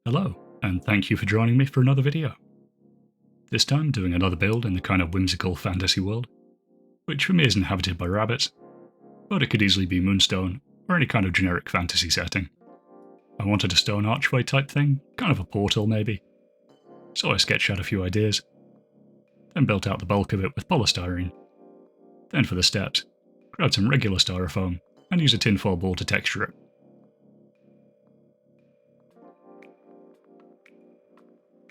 Hello, and thank you for joining me for another video. This time doing another build in the kind of whimsical fantasy world, which for me is inhabited by rabbits, but it could easily be moonstone or any kind of generic fantasy setting. I wanted a stone archway type thing, kind of a portal maybe, so I sketched out a few ideas, then built out the bulk of it with polystyrene. Then for the steps, grabbed some regular styrofoam and used a tinfoil ball to texture it.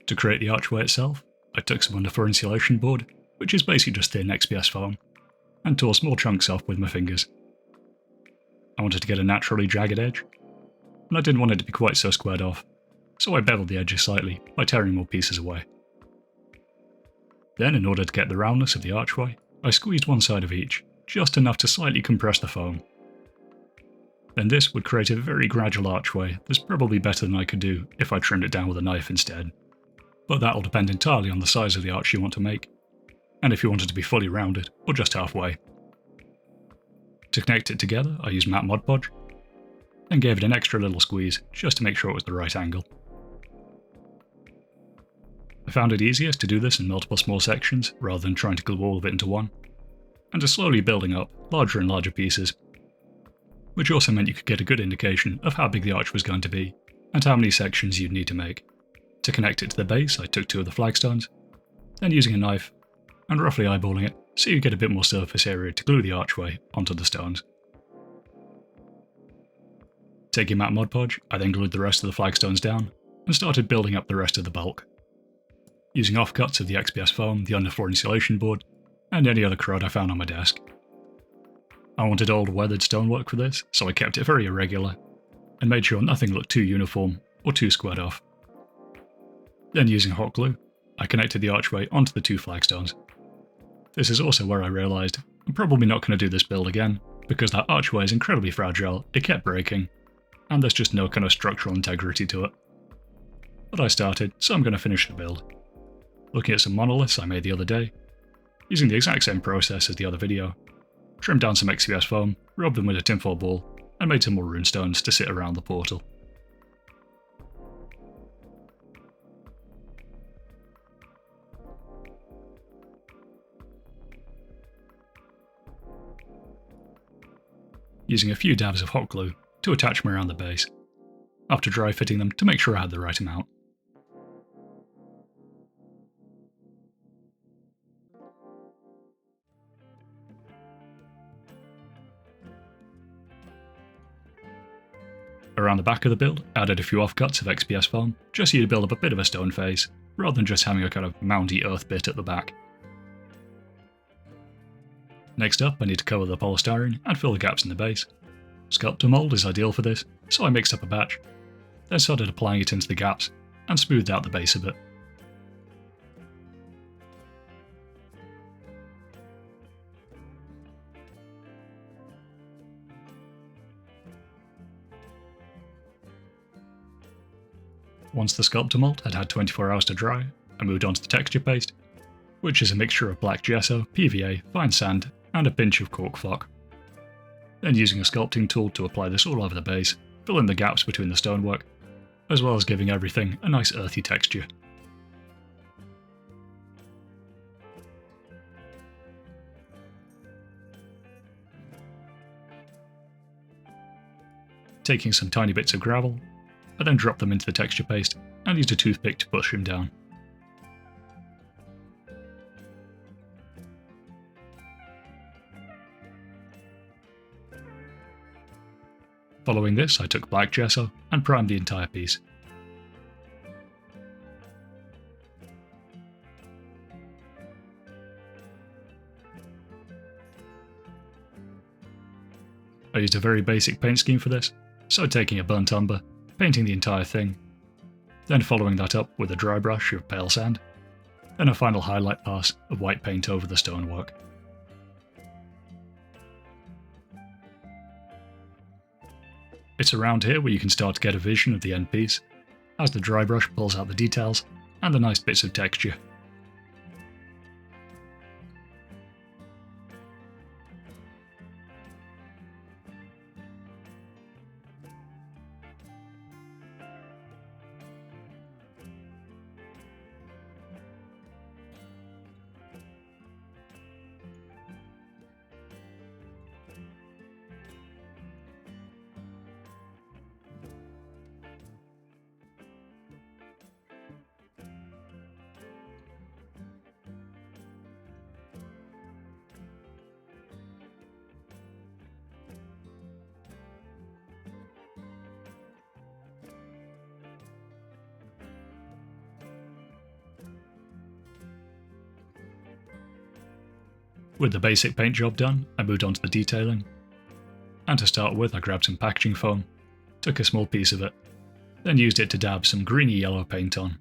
To create the archway itself, I took some underfloor insulation board, which is basically just thin XPS foam, and tore small chunks off with my fingers. I wanted to get a naturally jagged edge, and I didn't want it to be quite so squared off, so I beveled the edges slightly by tearing more pieces away. Then, in order to get the roundness of the archway, I squeezed one side of each, just enough to slightly compress the foam. Then this would create a very gradual archway that's probably better than I could do if I trimmed it down with a knife instead. But that'll depend entirely on the size of the arch you want to make, and if you want it to be fully rounded, or just halfway. To connect it together, I used matte Mod Podge, and gave it an extra little squeeze just to make sure it was the right angle. I found it easiest to do this in multiple small sections rather than trying to glue all of it into one, and to slowly building up larger and larger pieces, which also meant you could get a good indication of how big the arch was going to be, and how many sections you'd need to make. To connect it to the base, I took two of the flagstones, then using a knife, and roughly eyeballing it so you get a bit more surface area to glue the archway onto the stones. Taking matte Mod Podge, I then glued the rest of the flagstones down, and started building up the rest of the bulk. Using offcuts of the XPS foam, the underfloor insulation board, and any other crud I found on my desk. I wanted old weathered stonework for this, so I kept it very irregular, and made sure nothing looked too uniform or too squared off. Then using hot glue, I connected the archway onto the two flagstones. This is also where I realised I'm probably not going to do this build again, because that archway is incredibly fragile, it kept breaking, and there's just no kind of structural integrity to it. But I started, so I'm going to finish the build. Looking at some monoliths I made the other day, using the exact same process as the other video, trimmed down some XPS foam, rubbed them with a tinfoil ball, and made some more runestones to sit around the portal. Using a few dabs of hot glue to attach them around the base, after dry fitting them to make sure I had the right amount. Around the back of the build, I added a few offcuts of XPS foam, just so you build up a bit of a stone face, rather than just having a kind of moundy earth bit at the back. Next up, I need to cover the polystyrene and fill the gaps in the base. Sculptor mold is ideal for this, so I mixed up a batch, then started applying it into the gaps, and smoothed out the base a bit. Once the sculptor mold had had 24 hours to dry, I moved on to the texture paste, which is a mixture of black gesso, PVA, fine sand, and a pinch of cork flock. Then using a sculpting tool to apply this all over the base, fill in the gaps between the stonework, as well as giving everything a nice earthy texture. Taking some tiny bits of gravel, I then dropped them into the texture paste and used a toothpick to push them down. Following this, I took black gesso and primed the entire piece. I used a very basic paint scheme for this, so taking a burnt umber, painting the entire thing, then following that up with a dry brush of pale sand, then a final highlight pass of white paint over the stonework. It's around here where you can start to get a vision of the end piece, as the dry brush pulls out the details and the nice bits of texture. With the basic paint job done, I moved on to the detailing. And to start with, I grabbed some packaging foam, took a small piece of it, then used it to dab some greeny yellow paint on.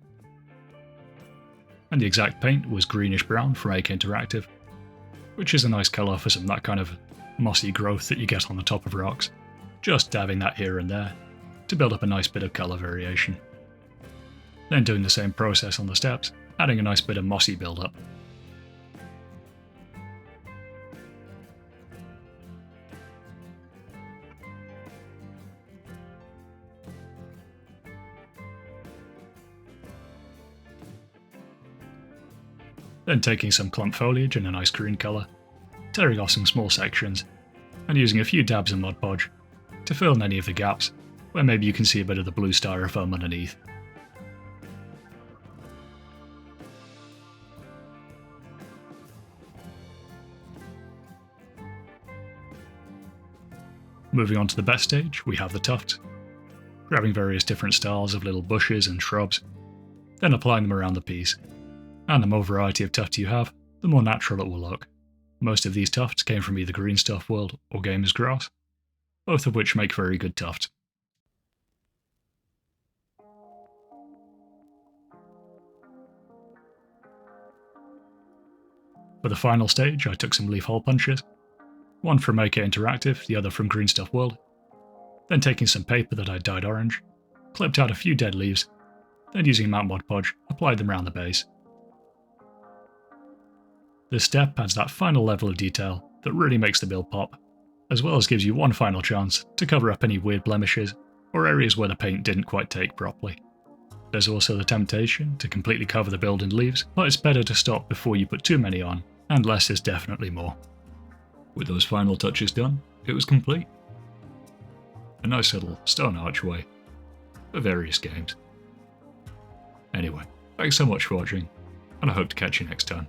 And the exact paint was greenish brown from AK Interactive, which is a nice colour for some that kind of mossy growth that you get on the top of rocks, just dabbing that here and there to build up a nice bit of colour variation. Then doing the same process on the steps, adding a nice bit of mossy build-up. Then taking some clump foliage in a nice green colour, tearing off some small sections, and using a few dabs of Mod Podge to fill in any of the gaps where maybe you can see a bit of the blue styrofoam underneath. Moving on to the best stage, we have the tufts, grabbing various different styles of little bushes and shrubs, then applying them around the piece. And the more variety of tuft you have, the more natural it will look. Most of these tufts came from either Green Stuff World or Gamer's Grass, both of which make very good tufts. For the final stage, I took some leaf hole punches, one from AK Interactive, the other from Green Stuff World, then taking some paper that I dyed orange, clipped out a few dead leaves, then using matte Mod Podge, applied them around the base. This step adds that final level of detail that really makes the build pop, as well as gives you one final chance to cover up any weird blemishes or areas where the paint didn't quite take properly. There's also the temptation to completely cover the build in leaves, but it's better to stop before you put too many on, and less is definitely more. With those final touches done, it was complete. A nice little stone archway for various games. Anyway, thanks so much for watching, and I hope to catch you next time.